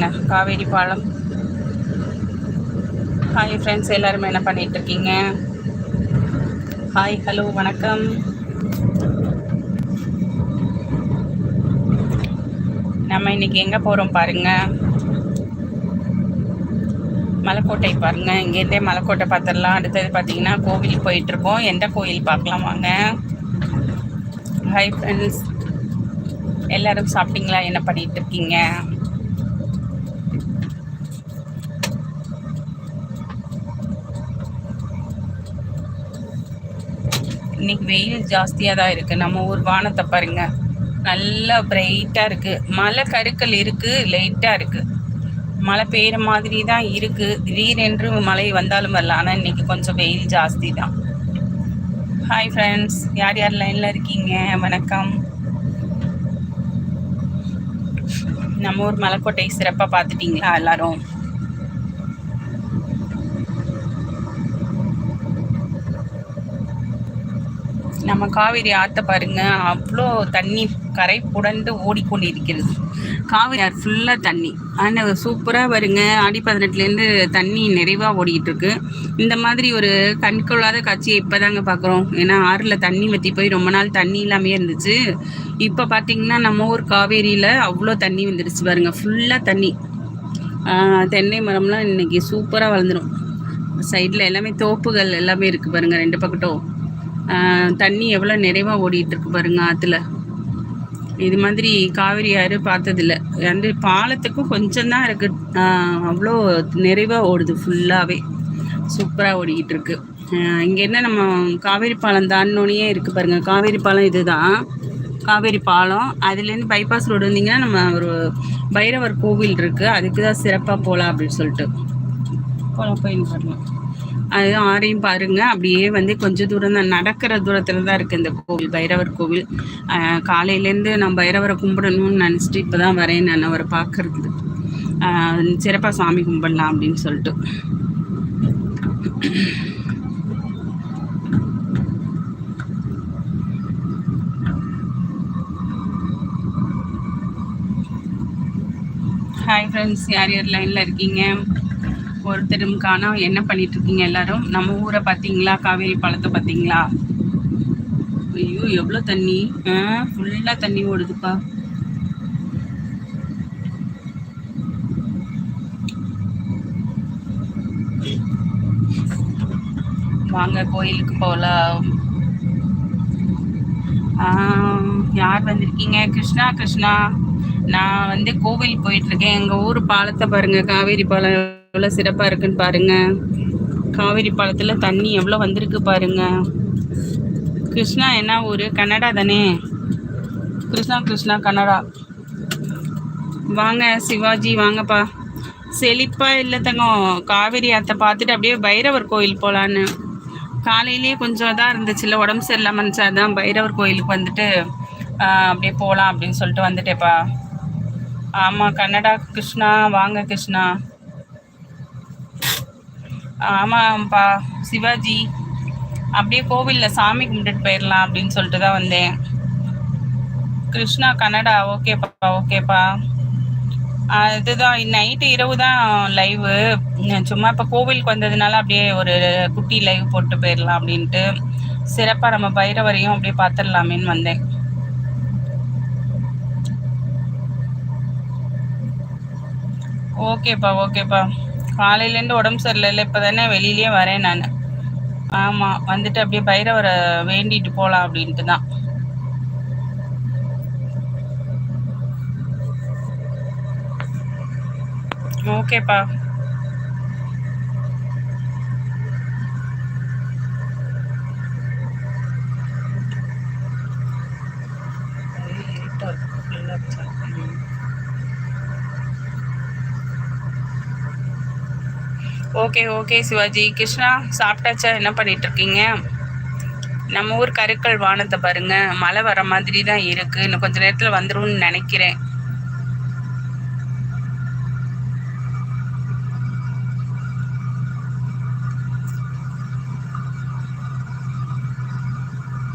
பாருங்கள், காவேரி பாலம். Hi friends, எல்லாருமே என்ன பண்ணிகிட்ருக்கீங்க? ஹாய், ஹலோ, வணக்கம். நம்ம இன்றைக்கி எங்கே போகிறோம் பாருங்கள். மலைக்கோட்டை பாருங்கள். இங்கேருந்தே மலைக்கோட்டை பார்த்துடலாம். அடுத்தது பார்த்தீங்கன்னா கோவில் போயிட்டுருக்கோம். எந்த கோயில் பார்க்கலாம் வாங்க. ஹாய் ஃப்ரெண்ட்ஸ், எல்லோரும் சாப்பிட்டீங்களா? என்ன பண்ணிகிட்ருக்கீங்க? இன்றைக்கி வெயில் ஜாஸ்தியாக தான் இருக்குது. நம்ம ஊர் வானத்தை பாருங்கள், நல்லா பிரைட்டாக இருக்குது. மழை கருக்கள் இருக்குது, லைட்டாக இருக்குது. மழை பெய்கிற மாதிரி தான் இருக்குது. திடீரென்று மழை வந்தாலும் வரல. ஆனால் இன்றைக்கி கொஞ்சம் வெயில் ஜாஸ்தி தான். ஹாய் ஃப்ரெண்ட்ஸ், யார் யார் லைனில் இருக்கீங்க? வணக்கம். நம்ம ஊர் மலைக்கோட்டை சிறப்பாக பார்த்துட்டிங்களா எல்லோரும்? நம்ம காவேரி ஆற்ற பாருங்க, அவ்வளோ தண்ணி கரை புடந்து ஓடிக்கொண்டிருக்கிறது. காவேரி ஆறு ஃபுல்லாக தண்ணி. ஆனால் சூப்பராக வருங்க. ஆடி 18லேருந்து தண்ணி நிறைவாக ஓடிக்கிட்டு இருக்கு. இந்த மாதிரி ஒரு கண்கொள்ளாத காட்சியை இப்போ தாங்க பார்க்குறோம். ஏன்னா ஆறில் தண்ணி வற்றி போய் ரொம்ப நாள் தண்ணி இல்லாமே இருந்துச்சு. இப்போ பார்த்தீங்கன்னா நம்ம ஊர் காவேரியில் அவ்வளோ தண்ணி வந்துடுச்சு பாருங்கள், ஃபுல்லாக தண்ணி. தென்னை மரம்லாம் இன்றைக்கி சூப்பராக வளர்ந்துடும். சைடில் எல்லாமே தோப்புகள் எல்லாமே இருக்குது பாருங்கள். 2 பக்கட்டும் தண்ணி எவ்வளோ நிறைவாக ஓடிட்டுருக்கு பாருங்க ஆற்றுல. இது மாதிரி காவிரி ஆறு பார்த்ததில்ல. அந்த பாலத்துக்கும் கொஞ்சம் தான் இருக்குது, அவ்வளோ நிறைவாக ஓடுது. ஃபுல்லாகவே சூப்பராக ஓடிக்கிட்டு இருக்கு. இங்கேருந்து நம்ம காவேரி பாலம் தாண்டினோடனே இருக்குது பாருங்கள். காவேரி பாலம் இது தான் காவேரி பாலம். அதுலேருந்து பைபாஸ் ரோடு வந்தீங்கன்னா நம்ம ஒரு பைரவர் கோவில் இருக்குது, அதுக்கு தான் சிறப்பாக போகலாம் அப்படின்னு சொல்லிட்டு போயின்னு வரலாம். அது ஆறையும் பாருங்கள். அப்படியே வந்து கொஞ்சம் தூரம் தான், நடக்கிற தூரத்தில் தான் இருக்குது இந்த கோவில், பைரவர் கோவில். காலையிலேருந்து நான் பைரவரை கும்பிடணும்னு நினச்சிட்டு இப்போ தான் வரேன் நான் அவரை பார்க்குறது. சிறப்பாக சாமி கும்பிடலாம் அப்படின்னு சொல்லிட்டு. ஹாய் ஃப்ரெண்ட்ஸ், யார் யார் லைனில் இருக்கீங்க? ஒருத்தரும் காணா. என்ன பண்ணிட்டு இருக்கீங்க எல்லாரும்? நம்ம ஊரை பார்த்தீங்களா? காவேரி பாலத்தை பார்த்தீங்களா? ஐயோ எவ்வளோ தண்ணி! ஃபுல்லாக தண்ணி ஓடுதுப்பா. வாங்க கோயிலுக்கு போகலாம். யார் வந்திருக்கீங்க? கிருஷ்ணா. கிருஷ்ணா, நான் வந்து கோவில் போயிட்டுருக்கேன். எங்கள் ஊர் பாலத்தை பாருங்கள், காவேரி பாலம் எவ்வளோ சிறப்பாக இருக்குன்னு பாருங்கள். காவேரி பாலத்தில் தண்ணி எவ்வளோ வந்திருக்கு பாருங்கள். கிருஷ்ணா என்ன ஊர்? கன்னடா தானே? கிருஷ்ணா கன்னடா. வாங்க சிவாஜி, வாங்கப்பா. செழிப்பாக இல்லை தங்கம். காவேரி ஆற்றை பார்த்துட்டு அப்படியே பைரவர் கோயில் போகலான்னு. காலையிலேயே கொஞ்சம் இதாக இருந்துச்சுல்ல, உடம்பு சரியில்லாமல் இருந்துச்சு. அதுதான் பைரவர் கோயிலுக்கு வந்துட்டு அப்படியே போகலாம் அப்படின்னு சொல்லிட்டு வந்துட்டேப்பா. ஆமாம், கன்னடா. கிருஷ்ணா வாங்க. கிருஷ்ணா ஆமாம்ப்பா. சிவாஜி, அப்படியே கோவிலில் சாமி கும்பிட்டுட்டு போயிடலாம் அப்படின்னு சொல்லிட்டு தான் வந்தேன். கிருஷ்ணா கன்னடா. ஓகேப்பா. இதுதான் நைட்டு இரவு தான் லைவு. சும்மா இப்போ கோவிலுக்கு வந்ததுனால அப்படியே ஒரு குட்டி லைவ் போட்டு போயிடலாம் அப்படின்ட்டு, சிறப்பாக நம்ம பைரவரையும் அப்படியே பார்த்துடலாமேன்னு வந்தேன். ஓகேப்பா. காலையிலேருந்து உடம்பு சரியில்லை, இப்போ தானே வெளியிலேயே வரேன் நான். ஆமாம், வந்துட்டு அப்படியே பைரவரை வேண்டிட்டு போகலாம் அப்படின்ட்டு தான். ஓகேப்பா. ஓகே சிவாஜி. கிருஷ்ணா சாப்பிட்டாச்சா? என்ன பண்ணிகிட்ருக்கீங்க? நம்ம ஊர் கருக்கள் வானத்தை பாருங்கள், மழை வர மாதிரி தான் இருக்குது. இன்னும் கொஞ்சம் நேரத்தில் வந்துடும்னு நினைக்கிறேன்.